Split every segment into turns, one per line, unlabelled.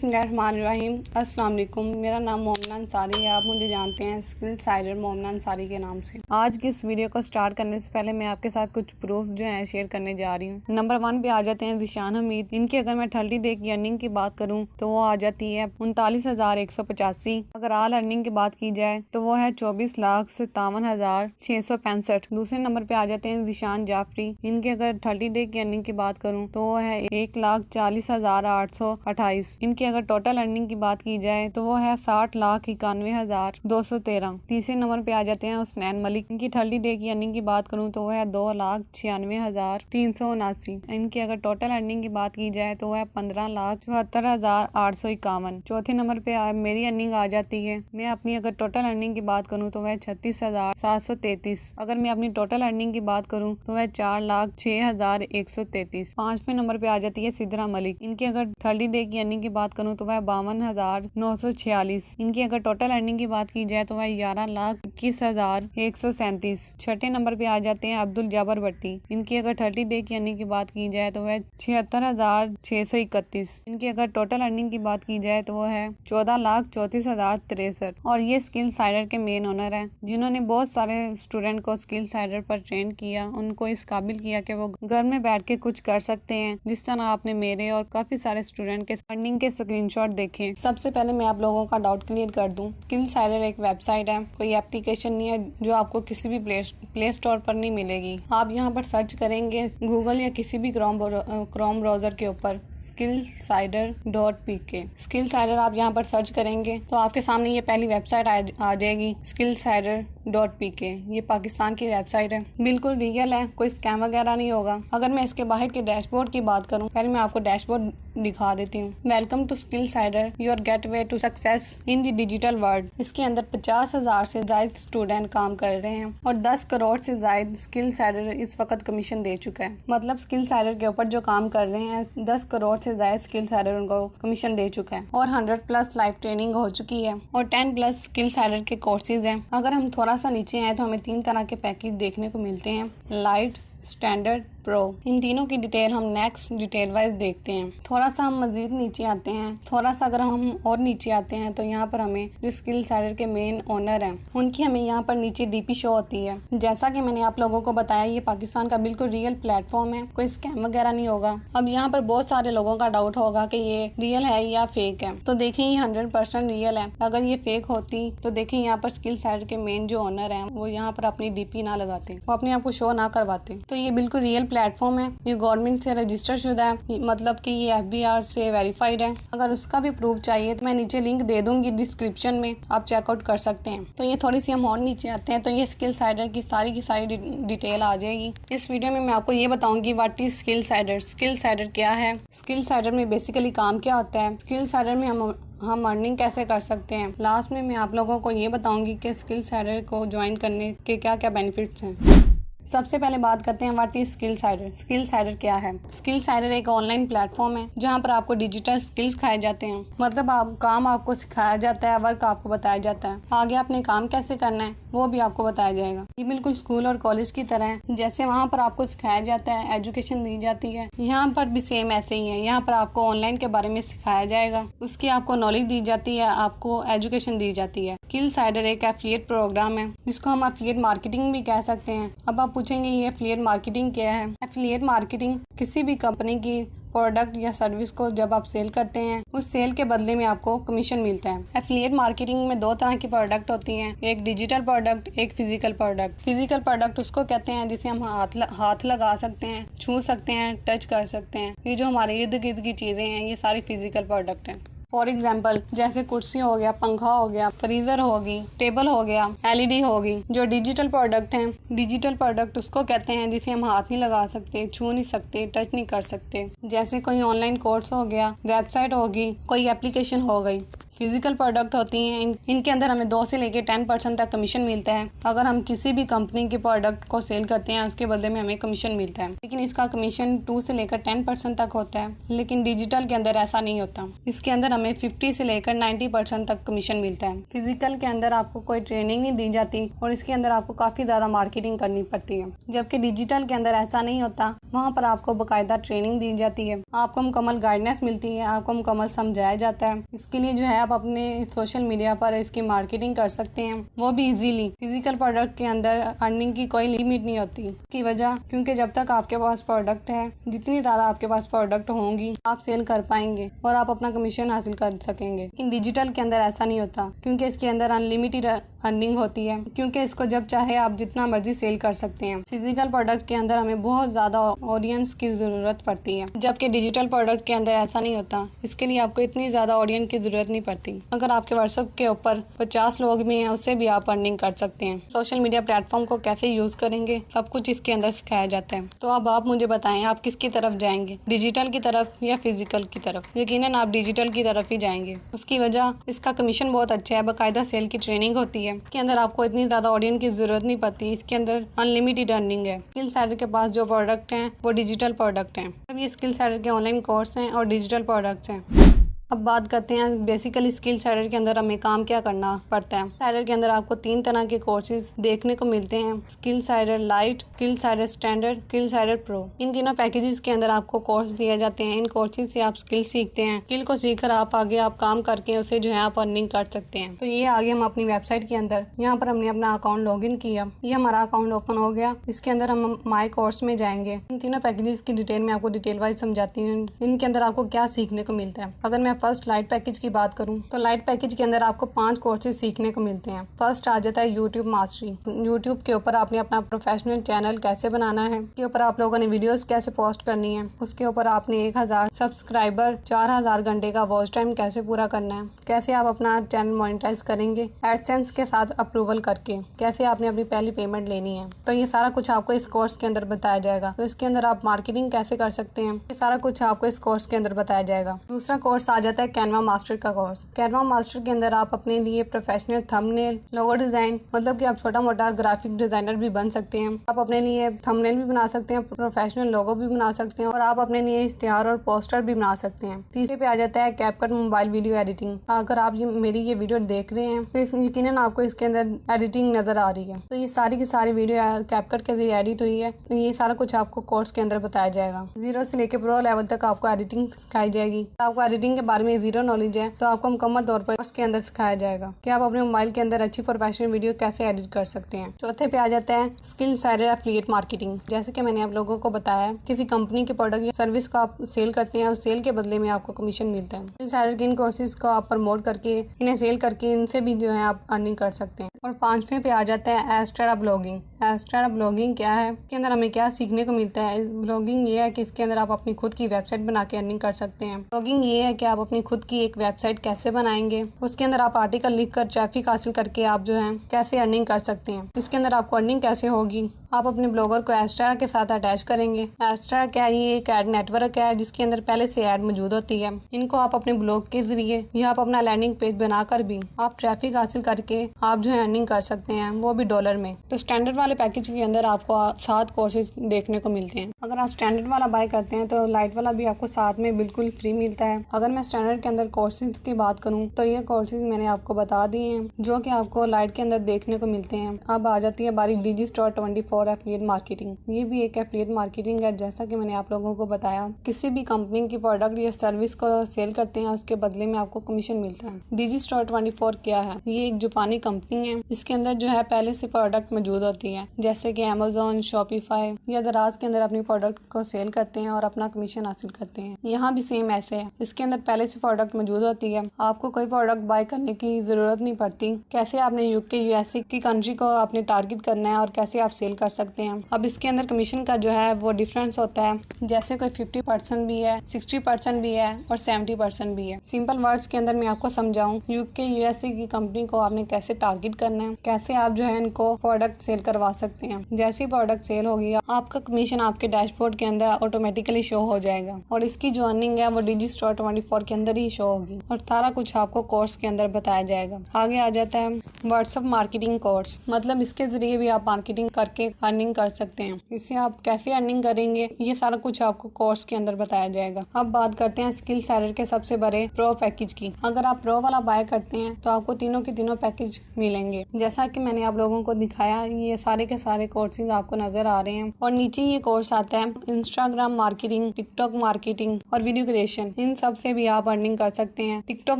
बिस्मिल्लाहिर्रहमानिर्रहीम। अस्सलाम वालेकुम। मेरा नाम मोमना अंसारी है। आप मुझे जानते हैं स्किल साइडर मोमना अंसारी के नाम से। आज की इस वीडियो को स्टार्ट करने से पहले मैं आपके साथ कुछ प्रूफ जो है शेयर करने जा रही हूँ। नंबर 1 पे आ जाते हैं ज़ीशान हमीद। इनकी अगर मैं 30 डे की अर्निंग की बात करूँ तो वो आ जाती है 39,185। अगर ऑल अर्निंग की बात की जाए तो वो है 24,57,665। दूसरे नंबर पे आ जाते हैं ज़ीशान जाफरी। इनकी अगर 30 डे की अर्निंग की बात करूँ तो वो है 1,40,828। इनकी अगर टोटल अर्निंग की बात की जाए तो वो है 60,91,213। तीसरे नंबर पे आ जाते हैं हुसनैन मलिक। इनकी 30 डे की अर्निंग की बात करूँ तो वो है 2,96,379। इनकी अगर टोटल अर्निंग की बात की जाए तो वो है 15,74,851। चौथे नंबर पे मेरी अर्निंग आ जाती है। मैं अपनी अगर टोटल अर्निंग की बात करूँ तो वह 36,733। अगर मैं अपनी टोटल अर्निंग की बात करूँ तो वह 4,06,133। पांचवें नंबर पे आ जाती है सिद्रा मलिक। इनकी अगर 30 डे की अर्निंग की बात करूँ तो वह 52,946। इनकी अगर टोटल अर्निंग की बात की जाए तो वह 11,21,137। छठे नंबर पे आ जाते हैं अब्दुल जबर भट्टी। इनकी अगर 30 डे की अर्निंग की बात की जाए तो वह 76,631। इनकी अगर टोटल अर्निंग की बात की जाए तो वह है 14,34,063। और ये स्किल साइडर के मेन ओनर हैं, जिन्होंने बहुत सारे स्टूडेंट को स्किल साइडर पर ट्रेन किया, उनको इस काबिल किया कि वो घर में बैठ के कुछ कर सकते हैं। जिस तरह आपने मेरे और काफी सारे स्टूडेंट के अर्निंग के स्क्रीनशॉट देखे। सबसे पहले मैं आप लोगों का डाउट क्लियर कर दूं, स्किल साइडर एक वेबसाइट है, कोई एप्लीकेशन नहीं है जो आपको किसी भी प्ले स्टोर पर नहीं मिलेगी। आप यहाँ पर सर्च करेंगे गूगल या किसी भी क्रोम ब्राउजर के ऊपर skillsider.pk। स्किल साइडर आप यहाँ पर सर्च करेंगे तो आपके सामने ये पहली वेबसाइट आ जाएगी skillsider.pk। ये पाकिस्तान की वेबसाइट है, बिल्कुल रियल है, कोई स्कैम वगैरह नहीं होगा। अगर मैं इसके बाहर के डैशबोर्ड की बात करूँ, पहले मैं आपको डैशबोर्ड दिखा देती हूँ। Welcome to skill sider, your gateway to success in the digital world. इसके अंदर 50,000 से ज्यादा स्टूडेंट काम कर रहे हैं और 10 करोड़ से ज्यादा स्किल साइडर इस वक्त कमीशन दे चुका है। मतलब स्किल साइडर के ऊपर जो काम कर रहे हैं 10 करोड़ से ज्यादा स्किल साइडर उनको कमीशन दे चुका है और 100+ लाइव ट्रेनिंग हो चुकी है और 10+ स्किल साइडर के कोर्सेज हैं। अगर हम थोड़ा सा नीचे आए तो हमें 3 तरह के पैकेज देखने को मिलते हैं, लाइट, स्टैंडर्ड, प्रो। इन तीनों की डिटेल हम नेक्स्ट डिटेल वाइज देखते हैं। थोड़ा सा हम मजीद नीचे आते हैं, थोड़ा सा अगर हम और नीचे आते हैं तो यहाँ पर हमें जो स्किल साइडर के मेन ओनर हैं उनकी हमें यहाँ पर नीचे डीपी शो होती है। जैसा कि मैंने आप लोगों को बताया, ये पाकिस्तान का बिल्कुल रियल प्लेटफॉर्म है, कोई स्कैम वगैरह नहीं होगा। अब यहाँ पर बहुत सारे लोगों का डाउट होगा कि ये रियल है या फेक है, तो देखें ये 100% रियल है। अगर ये फेक होती तो देखें यहाँ पर स्किल साइडर के मेन जो ओनर है वो यहाँ पर अपनी डीपी ना लगाते, वो अपने आप को शो ना करवाते। तो ये बिल्कुल रियल प्लेटफॉर्म है, ये गवर्नमेंट से रजिस्टर शुदा है, मतलब कि ये FBR से वेरीफाइड है। अगर उसका भी प्रूफ चाहिए तो मैं नीचे लिंक दे दूंगी डिस्क्रिप्शन में, आप चेकआउट कर सकते हैं। तो ये थोड़ी सी हम और नीचे आते हैं तो ये स्किल साइडर की सारी डिटेल आ जाएगी। इस वीडियो में मैं आपको ये बताऊंगी what is skill cider. Skill cider क्या है, स्किल साइडर में बेसिकली काम क्या होता है, स्किल साइडर में हम अर्निंग कैसे कर सकते हैं। लास्ट में मैं आप लोगों को ये बताऊंगी कि स्किल साइडर को ज्वाइन करने के क्या क्या बेनिफिट्स हैं। सबसे पहले बात करते हैं what is skill cider. Skill cider क्या है? स्किल साइडर एक ऑनलाइन प्लेटफॉर्म है जहां पर आपको डिजिटल स्किल्स सिखाए जाते हैं, मतलब काम आपको सिखाया जाता है, वर्क आपको बताया जाता है, आगे आपने काम कैसे करना है वो भी आपको बताया जाएगा। ये बिल्कुल स्कूल और कॉलेज की तरह है, जैसे वहाँ पर आपको सिखाया जाता है, एजुकेशन दी जाती है, यहाँ पर भी सेम ऐसे ही है। यहाँ पर आपको ऑनलाइन के बारे में सिखाया जाएगा, उसकी आपको नॉलेज दी जाती है, आपको एजुकेशन दी जाती है। स्किल साइडर एक एफिलिएट प्रोग्राम है जिसको हम एफिलिएट मार्केटिंग भी कह सकते हैं। अब आप पूछेंगे ये एफिलिएट मार्केटिंग क्या है? एफिलिएट मार्केटिंग किसी भी कंपनी की प्रोडक्ट या सर्विस को जब आप सेल करते हैं, उस सेल के बदले में आपको कमीशन मिलता है। एफिलिएट मार्केटिंग में 2 तरह की प्रोडक्ट होती हैं, एक डिजिटल प्रोडक्ट, एक फिजिकल प्रोडक्ट। फिजिकल प्रोडक्ट उसको कहते हैं जिसे हम हाथ लगा सकते हैं, छू सकते हैं, टच कर सकते हैं। ये जो हमारे इर्द गिर्द की चीजें हैं ये सारी फिजिकल प्रोडक्ट हैं। फॉर एग्जाम्पल जैसे कुर्सी हो गया, पंखा हो गया, फ्रीजर होगी, टेबल हो गया, LED होगी। जो डिजिटल प्रोडक्ट हैं, डिजिटल प्रोडक्ट उसको कहते हैं जिसे हम हाथ नहीं लगा सकते, छू नहीं सकते, टच नहीं कर सकते। जैसे कोई ऑनलाइन कोर्स हो गया, वेबसाइट होगी, कोई एप्लीकेशन हो गई। फिजिकल प्रोडक्ट होती हैं इनके अंदर हमें 2 से लेकर 10% तक कमीशन मिलता है। अगर हम किसी भी कंपनी के प्रोडक्ट को सेल करते हैं उसके बदले में हमें कमीशन मिलता है, लेकिन इसका कमीशन 2 से लेकर 10% तक होता है। लेकिन डिजिटल के अंदर ऐसा नहीं होता, इसके अंदर हमें 50 से लेकर 90% तक कमीशन मिलता है। फिजिकल के अंदर आपको कोई ट्रेनिंग नहीं दी जाती और इसके अंदर आपको काफी ज्यादा मार्केटिंग करनी पड़ती है, जबकि डिजिटल के अंदर ऐसा नहीं होता। वहाँ पर आपको बाकायदा ट्रेनिंग दी जाती है, आपको मुकम्मल गाइडेंस मिलती है, आपको मुकम्मल समझाया जाता है। इसके लिए जो है आप अपने सोशल मीडिया पर इसकी मार्केटिंग कर सकते हैं, वो भी इजीली। फिजिकल प्रोडक्ट के अंदर अर्निंग की कोई लिमिट नहीं होती की वजह, क्योंकि जब तक आपके पास प्रोडक्ट है, जितनी ज्यादा आपके पास प्रोडक्ट होंगी आप सेल कर पाएंगे और आप अपना कमीशन हासिल कर सकेंगे। लेकिन डिजिटल के अंदर ऐसा नहीं होता, क्योंकि इसके अंदर अनलिमिटेड अर्निंग होती है, क्योंकि इसको जब चाहे आप जितना मर्जी सेल कर सकते हैं। फिजिकल प्रोडक्ट के अंदर हमें बहुत ज्यादा ऑडियंस की जरूरत पड़ती है, जबकि डिजिटल प्रोडक्ट के अंदर ऐसा नहीं होता। इसके लिए आपको इतनी ज्यादा ऑडियंस की जरूरत नहीं पड़ती। अगर आपके व्हाट्सएप के ऊपर 50 लोग भी हैं, उससे भी आप अर्निंग कर सकते हैं। सोशल मीडिया प्लेटफॉर्म को कैसे यूज करेंगे सब कुछ इसके अंदर सिखाया जाता है। तो अब आप मुझे बताएं, आप किसकी तरफ जाएंगे, डिजिटल की तरफ या फिजिकल की तरफ? यकीनन आप डिजिटल की तरफ ही जाएंगे। उसकी वजह, इसका कमीशन बहुत अच्छा है, बाकायदा सेल की ट्रेनिंग होती है। इसके अंदर आपको इतनी ज्यादा ऑडियंस की जरूरत नहीं पड़ती, इसके अंदर अनलिमिटेड अर्निंग है। स्किल सेलर के पास जो प्रोडक्ट हैं वो डिजिटल प्रोडक्ट हैं। अब ये स्किल सेलर के ऑनलाइन कोर्स हैं और डिजिटल प्रोडक्ट्स हैं। अब बात करते हैं बेसिकली स्किल सेलर के अंदर हमें काम क्या करना पड़ता है। सेलर के अंदर आपको 3 तरह के कोर्सेज देखने को मिलते हैं, skill seller lite, skill seller standard, skill seller pro. इन तीनों पैकेजेस के अंदर आपको कोर्स दिए जाते हैं। इन कोर्सेज से आप स्किल सीखते हैं, स्किल को सीखकर आप आगे आप काम करके उसे जो है आप अर्निंग कर सकते हैं। तो ये आगे हम अपनी वेबसाइट के अंदर, यहाँ पर हमने अपना अकाउंट लॉग इन किया, ये हमारा अकाउंट ओपन हो गया। इसके अंदर हम माई कोर्स में जाएंगे। इन तीनों पैकेजेस की डिटेल में आपको डिटेल वाइज समझाती हूँ, इनके अंदर आपको क्या सीखने को मिलता है। अगर मैं फर्स्ट लाइट पैकेज की बात करूं तो लाइट पैकेज के अंदर आपको 5 कोर्सेज सीखने को मिलते हैं। फर्स्ट आ जाता है यूट्यूब मास्टरी। यूट्यूब के ऊपर आपने अपना प्रोफेशनल चैनल कैसे बनाना है, उसके ऊपर आप लोगों ने वीडियोस कैसे पोस्ट करनी है, उसके ऊपर आपने 1000 सब्सक्राइबर 4000 घंटे का वॉच टाइम कैसे पूरा करना है, कैसे आप अपना चैनल मोनेटाइज करेंगे एडसेंस के साथ अप्रूवल करके, कैसे आपने अपनी पहली पेमेंट लेनी है। तो ये सारा कुछ आपको इस कोर्स के अंदर बताया जाएगा। तो इसके अंदर आप मार्केटिंग कैसे कर सकते हैं, ये सारा कुछ आपको इस कोर्स के अंदर बताया जाएगा। दूसरा कोर्स आ जाता है कैनवा मास्टर का कोर्स। कैनवा मास्टर के अंदर आप अपने लिए प्रोफेशनल थंबनेल, लोगो डिजाइन, मतलब कि आप छोटा मोटा ग्राफिक डिजाइनर भी बन सकते हैं। आप अपने लिए थंबनेल भी बना सकते हैं, प्रोफेशनल लोगो भी बना सकते हैं और आप अपने लिए इश्तिहार और पोस्टर भी बना सकते हैं। तीसरे पे आ जाता है कैपकट मोबाइल वीडियो एडिटिंग। अगर आप मेरी ये वीडियो देख रहे हैं तो यकीनन आपको इसके अंदर एडिटिंग नजर आ रही है। तो ये सारी की सारी वीडियो कैपकट के जरिए एडिट हुई है। तो ये सारा कुछ आपको कोर्स के अंदर बताया जाएगा। 0 से लेकर प्रो लेवल तक आपको एडिटिंग सिखाई जाएगी। आपको एडिटिंग के बारे में 0 नॉलेज है तो आपको मुकम्मल तौर पर उसके अंदर सिखाया जाएगा कि आप अपने मोबाइल के अंदर अच्छी प्रोफेशनल वीडियो कैसे एडिट कर सकते हैं। चौथे पे आ जाता है स्किल सेलर एफिलिएट मार्केटिंग। जैसे कि मैंने आप लोगों को बताया, किसी कंपनी के प्रोडक्ट या सर्विस को आप सेल करते हैं और सेल के बदले में आपको कमीशन मिलता है। स्किल सेलर के इन कोर्सेज को आप प्रमोट करके, इन्हें सेल करके, इनसे भी जो है आप अर्निंग कर सकते हैं। और 5वें पे आ जाता है एस्ट्रा ब्लॉगिंग। एस्ट्रा ब्लॉगिंग क्या है, इसके अंदर हमें क्या सीखने को मिलता है? ब्लॉगिंग ये है कि इसके अंदर आप अपनी खुद की वेबसाइट बना के अर्निंग कर सकते हैं। ब्लॉगिंग ये है कि आप अपनी खुद की एक वेबसाइट कैसे बनाएंगे, उसके अंदर आप आर्टिकल लिखकर ट्रैफिक हासिल करके आप जो है कैसे अर्निंग कर सकते हैं। इसके अंदर आपको अर्निंग कैसे होगी, आप अपने ब्लॉगर को एस्ट्रा के साथ अटैच करेंगे। एस्ट्रा क्या है? ये एक एड नेटवर्क है जिसके अंदर पहले से ऐड मौजूद होती है। इनको आप अपने ब्लॉग के जरिए या आप अपना लैंडिंग पेज बनाकर भी आप ट्रैफिक हासिल करके आप जो है अर्निंग कर सकते हैं, वो भी डॉलर में। तो स्टैंडर्ड वाले पैकेज के अंदर आपको 7 कोर्सेज देखने को मिलते हैं। अगर आप स्टैंडर्ड वाला बाय करते हैं तो लाइट वाला भी आपको साथ में बिल्कुल फ्री मिलता है। अगर मैं स्टैंडर्ड के अंदर कोर्सेज की बात करूँ तो ये कोर्सेज मैंने आपको बता दिए हैं जो कि आपको लाइट के अंदर देखने को मिलते हैं। अब आ जाती है बारी DigiStore24 एफिलिएट मार्केटिंग। ये भी एक एफिलिएट मार्केटिंग है। जैसा कि मैंने आप लोगों को बताया, किसी भी कंपनी की प्रोडक्ट या सर्विस को सेल करते हैं उसके बदले में आपको कमीशन मिलता है। DigiStore24 क्या है? ये एक जापानी कंपनी है। इसके अंदर जो है पहले से प्रोडक्ट मौजूद होती है, जैसे कि Amazon, Shopify या दराज के अंदर अपनी प्रोडक्ट को सेल करते हैं और अपना कमीशन हासिल करते हैं। यहाँ भी सेम ऐसे है, इसके अंदर पहले से प्रोडक्ट मौजूद होती है, आपको कोई प्रोडक्ट बाय करने की जरूरत नहीं पड़ती। कैसे आपने UK USA की कंट्री को आपने टारगेट करना है और कैसे आप सेल कर सकते हैं। अब इसके अंदर कमीशन का जो है वो डिफरेंस होता है, जैसे कोई 50% भी है, 60% भी है और 70% भी है। सिंपल वर्ड्स के अंदर मैं आपको समझाऊं, UK USA की कंपनी को आपने कैसे टारगेट करना है, कैसे आप जो है इनको प्रोडक्ट सेल करवा करवा सकते हैं। जैसी प्रोडक्ट सेल होगी आपका कमीशन आपके डैशबोर्ड के अंदर ऑटोमेटिकली शो हो जाएगा और इसकी जो अर्निंग है वो डिजिस्टोर 24 के अंदर ही शो होगी और सारा कुछ आपको कोर्स के अंदर बताया जाएगा। आगे आ जाता है व्हाट्सएप मार्केटिंग कोर्स, मतलब इसके जरिए भी आप मार्केटिंग करके अर्निंग कर सकते हैं। इससे आप कैसे अर्निंग करेंगे ये सारा कुछ आपको कोर्स के अंदर बताया जाएगा। अब बात करते हैं स्किल सैलर के सबसे बड़े प्रो पैकेज की। अगर आप प्रो वाला बाय करते हैं तो आपको तीनों के तीनों पैकेज मिलेंगे। जैसा कि मैंने आप लोगों को दिखाया, ये सारे के सारे कोर्सेज आपको नजर आ रहे हैं और नीचे ये कोर्स आता है इंस्टाग्राम मार्केटिंग, टिकटॉक मार्केटिंग और वीडियो क्रिएशन। इन सब से भी आप अर्निंग कर सकते हैं। टिकटॉक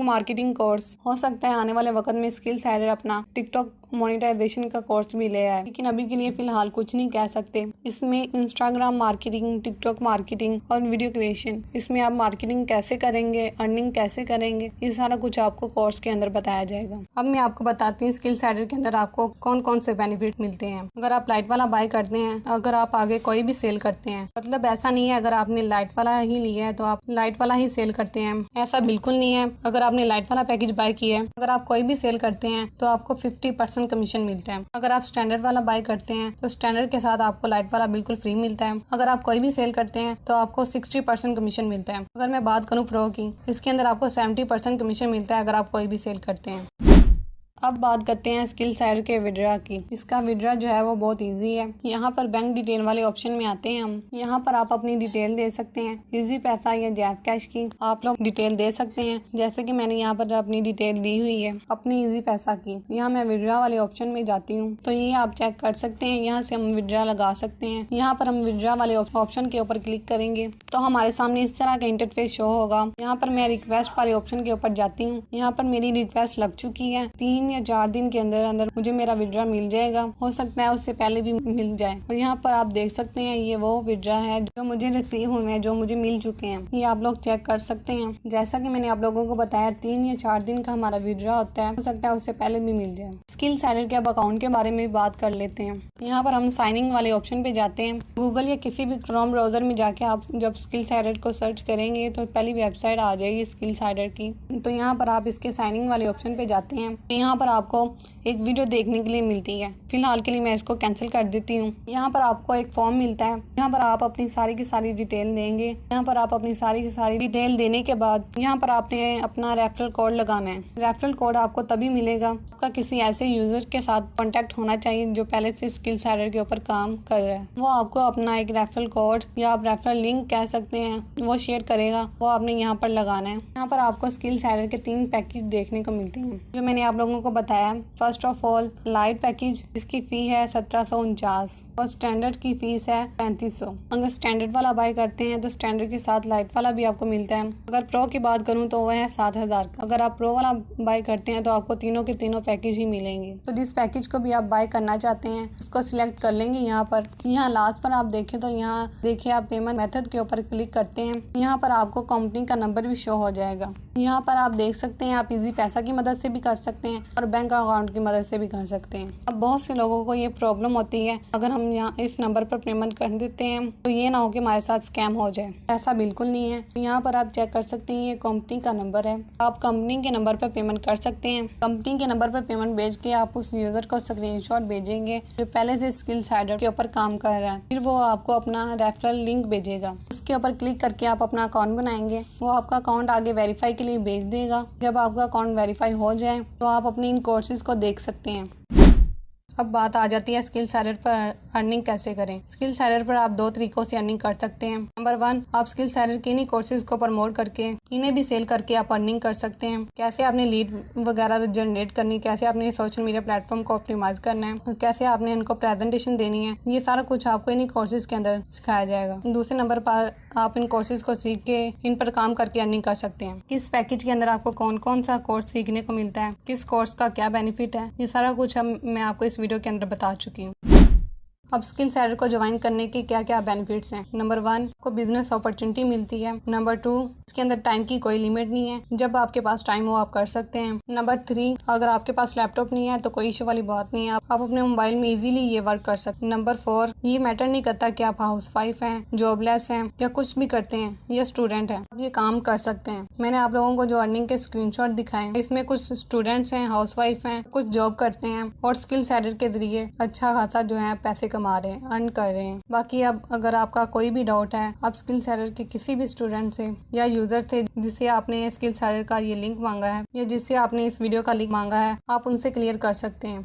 मार्केटिंग कोर्स हो सकता है आने वाले वक्त में स्किल सैलर अपना टिकटॉक मोनेटाइजेशन का कोर्स भी ले आए, लेकिन अभी के लिए फिलहाल कुछ नहीं कह सकते। इसमें इंस्टाग्राम मार्केटिंग, टिकटॉक मार्केटिंग और वीडियो क्रिएशन, इसमें आप मार्केटिंग कैसे करेंगे, अर्निंग कैसे करेंगे, ये सारा कुछ आपको कोर्स के अंदर बताया जाएगा। अब मैं आपको बताती हूँ स्किल सैलर के अंदर आपको कौन कौन से बेनिफिट मिलते हैं। अगर आप लाइट वाला बाय करते हैं, अगर आप आगे कोई भी सेल करते हैं, मतलब ऐसा नहीं है अगर आपने लाइट वाला ही लिया है तो आप लाइट वाला ही सेल करते हैं, ऐसा बिल्कुल नहीं है। अगर आपने लाइट वाला पैकेज बाय किया है, अगर आप कोई भी सेल करते हैं तो आपको 50% कमीशन मिलता है। अगर आप स्टैंडर्ड वाला बाय करते हैं तो स्टैंडर्ड के साथ आपको लाइट वाला बिल्कुल फ्री मिलता है। अगर आप कोई भी सेल करते हैं तो आपको 60% कमीशन मिलता है। अगर मैं बात करूं प्रो की, इसके अंदर आपको 70% कमीशन मिलता है अगर आप कोई भी सेल करते हैं। अब बात करते हैं स्किल सैलर के विड्रा की। इसका विड्रा जो है वो बहुत इजी है। यहाँ पर बैंक डिटेल वाले ऑप्शन में आते हैं हम। यहाँ पर आप अपनी डिटेल दे सकते हैं, इजी पैसा या जैज़ कैश की आप लोग डिटेल दे सकते हैं। जैसे कि मैंने यहाँ पर अपनी डिटेल दी हुई है अपनी इजी पैसा की। यहाँ मैं विड्रा वाले ऑप्शन में जाती हूँ तो ये आप चेक कर सकते हैं। यहाँ से हम विड्रा लगा सकते हैं। यहाँ पर हम विड्रा वाले ऑप्शन के ऊपर क्लिक करेंगे तो हमारे सामने इस तरह का इंटरफेस शो होगा। यहाँ पर मैं रिक्वेस्ट वाले ऑप्शन के ऊपर जाती हूँ। यहाँ पर मेरी रिक्वेस्ट लग चुकी है। 3 या 4 दिन के अंदर अंदर मुझे मेरा विड्रा मिल जाएगा। हो सकता है उससे पहले भी मिल जाए। और यहाँ पर आप देख सकते हैं ये वो विड्रा है जो मुझे रिसीव हुए हैं, जो मुझे मिल चुके हैं। ये आप लोग चेक कर सकते हैं। जैसा कि मैंने आप लोगों को बताया 3 या 4 दिन का हमारा विड्रा होता है। हो सकता है उससे पहले भी मिल जाए। स्किल सैलर के अब अकाउंट के बारे में बात कर लेते हैं। यहाँ पर हम साइनिंग वाले ऑप्शन पे जाते हैं। गूगल या किसी भी क्रोम ब्राउजर में जाके आप जब स्किल सैलर को सर्च करेंगे तो पहली वेबसाइट आ जाएगी स्किल सैलर की। तो यहाँ पर आप इसके साइनिंग वाले ऑप्शन पे जाते हैं। यहाँ पर आपको एक वीडियो देखने के लिए मिलती है। फिलहाल के लिए मैं इसको कैंसिल कर देती हूँ। यहाँ पर आपको एक फॉर्म मिलता है। यहाँ पर आप अपनी सारी की सारी डिटेल देंगे। यहाँ पर आप अपनी सारी की सारी डिटेल देने के बाद यहाँ पर आपने अपना रेफरल कोड लगाना है। रेफरल कोड आपको तभी मिलेगा आपका किसी ऐसे यूजर के साथ कॉन्टेक्ट होना चाहिए जो पहले से स्किल सैलर के ऊपर काम कर रहा है। वो आपको अपना एक रेफरल कोड या आप रेफरल लिंक कह सकते हैं वो शेयर करेगा। वो आपने यहाँ पर लगाना है। यहाँ पर आपको स्किल सैलर के 3 पैकेज देखने को मिलते हैं जो मैंने आप लोगों को बताया। First of all light package, इसकी फी है 1749 और स्टैंडर्ड की फीस है 3500। अगर स्टैंडर्ड वाला बाय करते हैं तो स्टैंडर्ड के साथ लाइट वाला भी आपको मिलता है। अगर प्रो की बात करूं तो वह है 7000 का। अगर आप प्रो वाला बाय करते हैं तो आपको तीनों के तीनों पैकेज ही मिलेंगे। तो जिस पैकेज को भी आप बाय करना चाहते हैं उसको सिलेक्ट कर लेंगे। यहाँ पर लास्ट पर आप देखें तो यहाँ देखिए आप पेमेंट मेथड के ऊपर क्लिक करते हैं। यहाँ पर आपको कंपनी का नंबर भी शो हो जाएगा। यहाँ पर आप देख सकते हैं आप इजी पैसा की मदद से भी कर सकते हैं और बैंक अकाउंट की मदद से भी कर सकते हैं। अब बहुत से लोगों को ये प्रॉब्लम होती है अगर हम यहाँ इस नंबर पर पेमेंट कर देते हैं तो ये ना हो कि हमारे साथ स्कैम हो जाए। ऐसा बिल्कुल नहीं है। यहाँ पर आप चेक कर सकते हैं ये कंपनी का नंबर है। आप कंपनी के नंबर पर पेमेंट कर सकते हैं। कंपनी के नंबर पर पेमेंट भेज के आप उस यूजर को स्क्रीनशॉट भेजेंगे जो पहले से स्किल सैलर के ऊपर काम कर रहा है। फिर वो आपको अपना रेफरल लिंक भेजेगा। उसके ऊपर क्लिक करके आप अपना अकाउंट बनाएंगे। वो आपका अकाउंट आगे वेरीफाई के लिए भेज देगा। जब आपका अकाउंट वेरीफाई हो जाए तो आप अपने इन कोर्सेज को देख सकते हैं। अब बात आ जाती है स्किल सैलर पर अर्निंग कैसे करें। स्किल सैलर पर आप 2 तरीकों से अर्निंग कर सकते हैं। नंबर 1, आप स्किल सैलर के इन्हीं कोर्सेज को प्रमोट करके इन्हें भी सेल करके आप अर्निंग कर सकते हैं। कैसे आपने लीड वगैरह जनरेट करनी, कैसे आपने सोशल मीडिया प्लेटफॉर्म को ऑप्टिमाइज करना है, कैसे आपने इनको प्रेजेंटेशन देनी है, ये सारा कुछ आपको इन्हीं कोर्सेज के अंदर सिखाया जाएगा। दूसरे नंबर पर आप इन कोर्सेज को सीख के इन पर काम करके अर्निंग कर सकते हैं। किस पैकेज के अंदर आपको कौन कौन सा कोर्स सीखने को मिलता है, किस कोर्स का क्या बेनिफिट है, ये सारा कुछ मैं आपको इस वीडियो के अंदर बता चुकी हूँ। अब स्किल सेडर को ज्वाइन करने के क्या क्या बेनिफिट्स हैं। नंबर 1, को बिजनेस अपॉर्चुनिटी मिलती है। नंबर 2, इसके अंदर टाइम की कोई लिमिट नहीं है, जब आपके पास टाइम हो आप कर सकते हैं। नंबर 3, अगर आपके पास लैपटॉप नहीं है तो कोई इशू वाली बात नहीं है, आप अपने मोबाइल में इजीली ये वर्क कर सकते हैं। नंबर 4, ये मैटर नहीं करता कि आप हाउसवाइफ हैं, जॉबलेस हैं या कुछ भी करते हैं या स्टूडेंट हैं, आप ये काम कर सकते हैं। मैंने आप लोगों को जो अर्निंग के स्क्रीनशॉट दिखाए, इसमें कुछ स्टूडेंट्स हैं, हाउसवाइफ हैं, कुछ जॉब करते हैं और स्किल सेडर के जरिए अच्छा खासा जो है पैसे कमा रहे हैं, अर्न कर रहे हैं। बाकी अब अगर आपका कोई भी डाउट है, आप स्किल सेडर के किसी भी स्टूडेंट से या यूजर से जिससे आपने स्किल सेडर का ये लिंक मांगा है या जिससे आपने इस वीडियो का लिंक मांगा है, आप उनसे क्लियर कर सकते हैं।